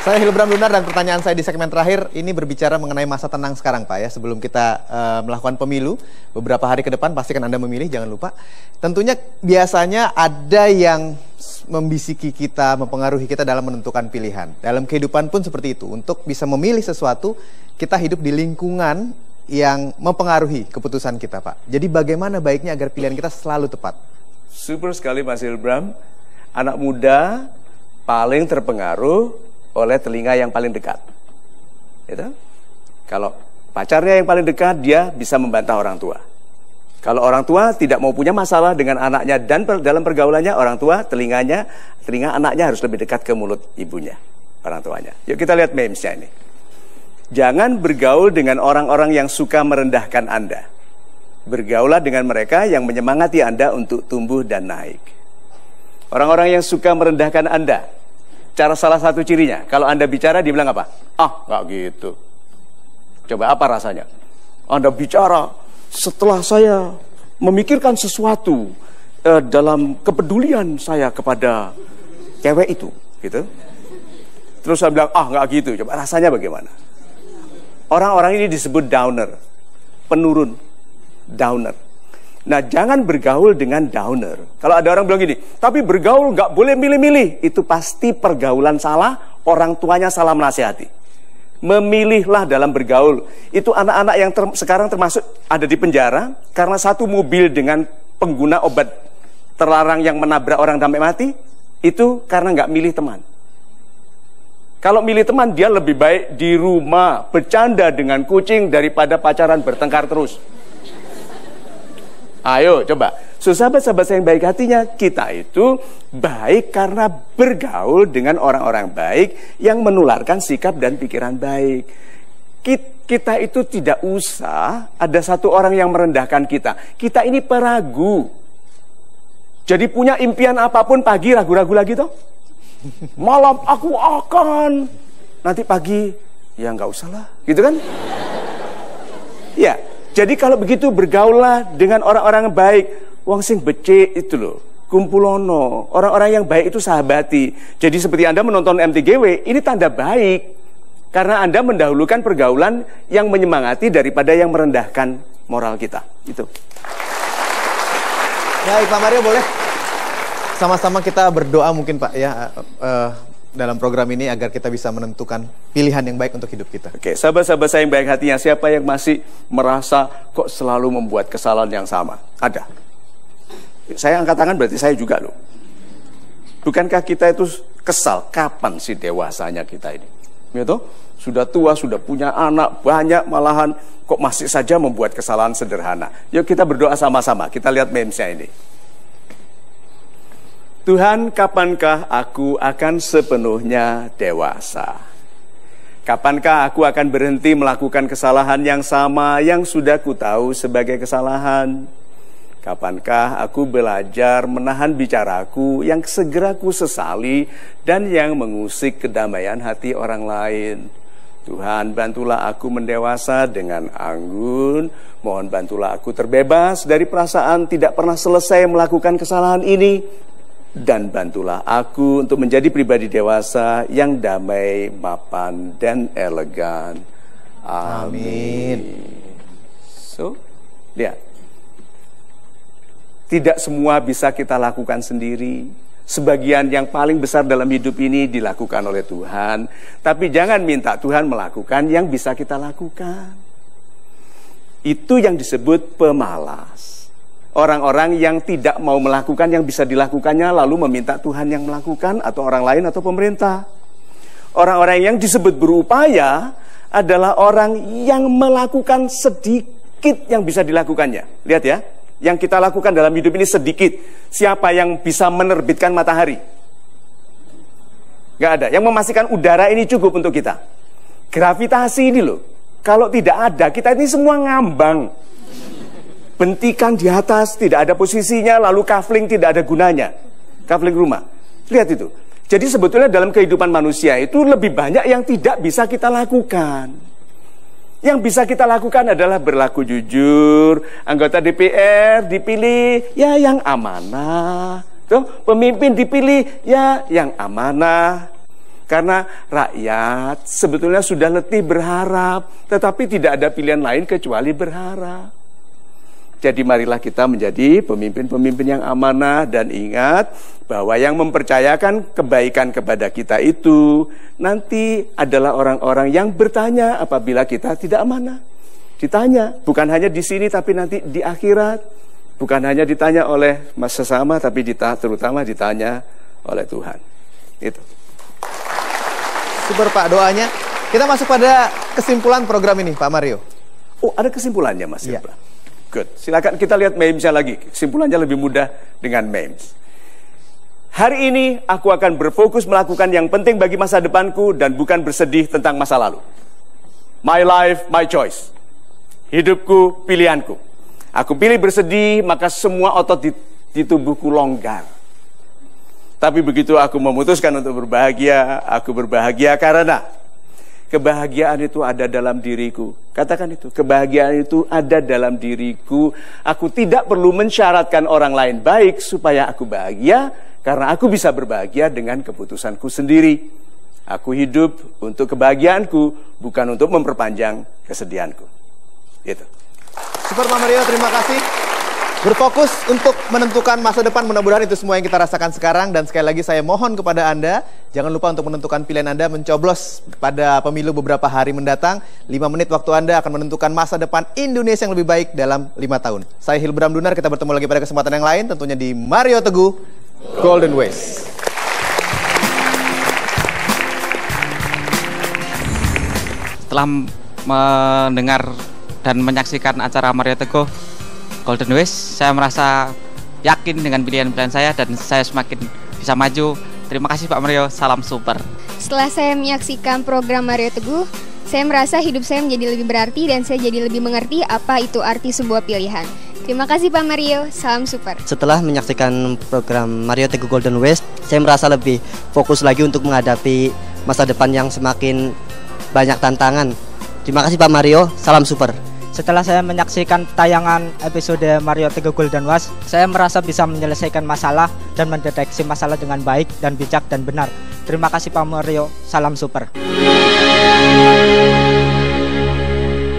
Saya Hilbram Lunar dan pertanyaan saya di segmen terakhir ini berbicara mengenai masa tenang sekarang Pak ya. Sebelum kita melakukan pemilu, beberapa hari ke depan pastikan Anda memilih, jangan lupa. Tentunya biasanya ada yang membisiki kita, mempengaruhi kita dalam menentukan pilihan. Dalam kehidupan pun seperti itu. Untuk bisa memilih sesuatu, kita hidup di lingkungan yang mempengaruhi keputusan kita Pak. Jadi bagaimana baiknya agar pilihan kita selalu tepat? Super sekali Mas Hilbram. Anak muda paling terpengaruh oleh telinga yang paling dekat. Gitu? Kalau pacarnya yang paling dekat, dia bisa membantah orang tua. Kalau orang tua tidak mau punya masalah dengan anaknya dan dalam pergaulannya, orang tua telinga anaknya harus lebih dekat ke mulut ibunya, orang tuanya. Yuk kita lihat memesnya ini. Jangan bergaul dengan orang-orang yang suka merendahkan Anda. Bergaulah dengan mereka yang menyemangati Anda untuk tumbuh dan naik. Orang-orang yang suka merendahkan Anda, cara salah satu cirinya, kalau Anda bicara, dia bilang apa? Ah, nggak gitu. Coba apa rasanya? Anda bicara, setelah saya memikirkan sesuatu dalam kepedulian saya kepada cewek itu, gitu. Terus saya bilang, ah nggak gitu. Coba rasanya bagaimana? Orang-orang ini disebut downer, penurun, downer. Nah, jangan bergaul dengan downer. Kalau ada orang bilang gini, tapi bergaul nggak boleh milih-milih. Itu pasti pergaulan salah, orang tuanya salah menasihati. Memilihlah dalam bergaul. Itu anak-anak yang sekarang termasuk ada di penjara, karena satu mobil dengan pengguna obat terlarang yang menabrak orang sampai mati, itu karena nggak milih teman. Kalau milih teman, dia lebih baik di rumah, bercanda dengan kucing daripada pacaran bertengkar terus. Ayo coba, sahabat-sahabat saya yang baik hatinya, kita itu baik karena bergaul dengan orang-orang baik yang menularkan sikap dan pikiran baik. Kita itu tidak usah ada satu orang yang merendahkan kita. Kita ini peragu. Jadi punya impian apapun, pagi ragu-ragu lagi toh. Malam aku akan, nanti pagi ya nggak usah lah, gitu kan? Ya. Jadi kalau begitu bergaulah dengan orang-orang baik. Wong sing becik itu loh, kumpulono. Orang-orang yang baik itu sahabati. Jadi seperti Anda menonton MTGW, ini tanda baik. Karena Anda mendahulukan pergaulan yang menyemangati daripada yang merendahkan moral kita. Itu. Baik Pak Mario, boleh sama-sama kita berdoa mungkin Pak ya. Dalam program ini agar kita bisa menentukan pilihan yang baik untuk hidup kita. Oke, sahabat-sahabat saya yang baik hatinya, siapa yang masih merasa kok selalu membuat kesalahan yang sama? Ada. Saya angkat tangan berarti saya juga loh. Bukankah kita itu kesal? Kapan sih dewasanya kita ini? Gitu? Sudah tua, sudah punya anak banyak, malahan kok masih saja membuat kesalahan sederhana. Yuk kita berdoa sama-sama. Kita lihat memesnya ini. Tuhan, kapankah aku akan sepenuhnya dewasa? Kapankah aku akan berhenti melakukan kesalahan yang sama yang sudah ku tahu sebagai kesalahan? Kapankah aku belajar menahan bicaraku yang segera ku sesali dan yang mengusik kedamaian hati orang lain? Tuhan, bantulah aku mendewasa dengan anggun. Mohon bantulah aku terbebas dari perasaan tidak pernah selesai melakukan kesalahan ini. Dan bantulah aku untuk menjadi pribadi dewasa yang damai, mapan, dan elegan. Amin. So, lihat. Tidak semua bisa kita lakukan sendiri. Sebagian yang paling besar dalam hidup ini dilakukan oleh Tuhan. Tapi jangan minta Tuhan melakukan yang bisa kita lakukan. Itu yang disebut pemalas. Orang-orang yang tidak mau melakukan yang bisa dilakukannya lalu meminta Tuhan yang melakukan atau orang lain atau pemerintah. Orang-orang yang disebut berupaya adalah orang yang melakukan sedikit yang bisa dilakukannya. Lihat ya, yang kita lakukan dalam hidup ini sedikit. Siapa yang bisa menerbitkan matahari? Gak ada. Yang memastikan udara ini cukup untuk kita. Gravitasi ini loh, kalau tidak ada, kita ini semua ngambang. Bentikan di atas tidak ada posisinya, lalu kafling tidak ada gunanya. Kafling rumah. Lihat itu. Jadi sebetulnya dalam kehidupan manusia itu lebih banyak yang tidak bisa kita lakukan. Yang bisa kita lakukan adalah berlaku jujur, anggota DPR dipilih ya yang amanah. Tuh, pemimpin dipilih ya yang amanah. Karena rakyat sebetulnya sudah letih berharap, tetapi tidak ada pilihan lain kecuali berharap. Jadi marilah kita menjadi pemimpin-pemimpin yang amanah dan ingat bahwa yang mempercayakan kebaikan kepada kita itu nanti adalah orang-orang yang bertanya apabila kita tidak amanah. Ditanya, bukan hanya di sini tapi nanti di akhirat. Bukan hanya ditanya oleh mas sesama tapi terutama ditanya oleh Tuhan. Itu. Super Pak doanya. Kita masuk pada kesimpulan program ini Pak Mario. Oh, ada kesimpulannya Mas Iya. Ibra. Good. Silakan kita lihat memesnya lagi. Kesimpulannya lebih mudah dengan memes. Hari ini aku akan berfokus melakukan yang penting bagi masa depanku dan bukan bersedih tentang masa lalu. My life, my choice. Hidupku, pilihanku. Aku pilih bersedih, maka semua otot di tubuhku longgar. Tapi begitu aku memutuskan untuk berbahagia, aku berbahagia karena kebahagiaan itu ada dalam diriku. Katakan itu, kebahagiaan itu ada dalam diriku. Aku tidak perlu mensyaratkan orang lain baik supaya aku bahagia, karena aku bisa berbahagia dengan keputusanku sendiri. Aku hidup untuk kebahagiaanku, bukan untuk memperpanjang kesedihanku. Itu. Super Pak Mario, terima kasih. Berfokus untuk menentukan masa depan, mudah-mudahan itu semua yang kita rasakan sekarang. Dan sekali lagi saya mohon kepada Anda, jangan lupa untuk menentukan pilihan Anda, mencoblos pada pemilu beberapa hari mendatang. 5 menit waktu Anda akan menentukan masa depan Indonesia yang lebih baik dalam 5 tahun. Saya Hilbram Dunar, kita bertemu lagi pada kesempatan yang lain, tentunya di Mario Teguh Golden Ways. Setelah mendengar dan menyaksikan acara Mario Teguh Golden Ways, saya merasa yakin dengan pilihan-pilihan saya dan saya semakin bisa maju. Terima kasih Pak Mario, salam super. Setelah saya menyaksikan program Mario Teguh, saya merasa hidup saya menjadi lebih berarti dan saya jadi lebih mengerti apa itu arti sebuah pilihan. Terima kasih Pak Mario, salam super. Setelah menyaksikan program Mario Teguh Golden Ways, saya merasa lebih fokus lagi untuk menghadapi masa depan yang semakin banyak tantangan. Terima kasih Pak Mario, salam super. Setelah saya menyaksikan tayangan episode Mario Teguh Golden Ways, saya merasa bisa menyelesaikan masalah dan mendeteksi masalah dengan baik dan bijak dan benar. Terima kasih Pak Mario, salam super.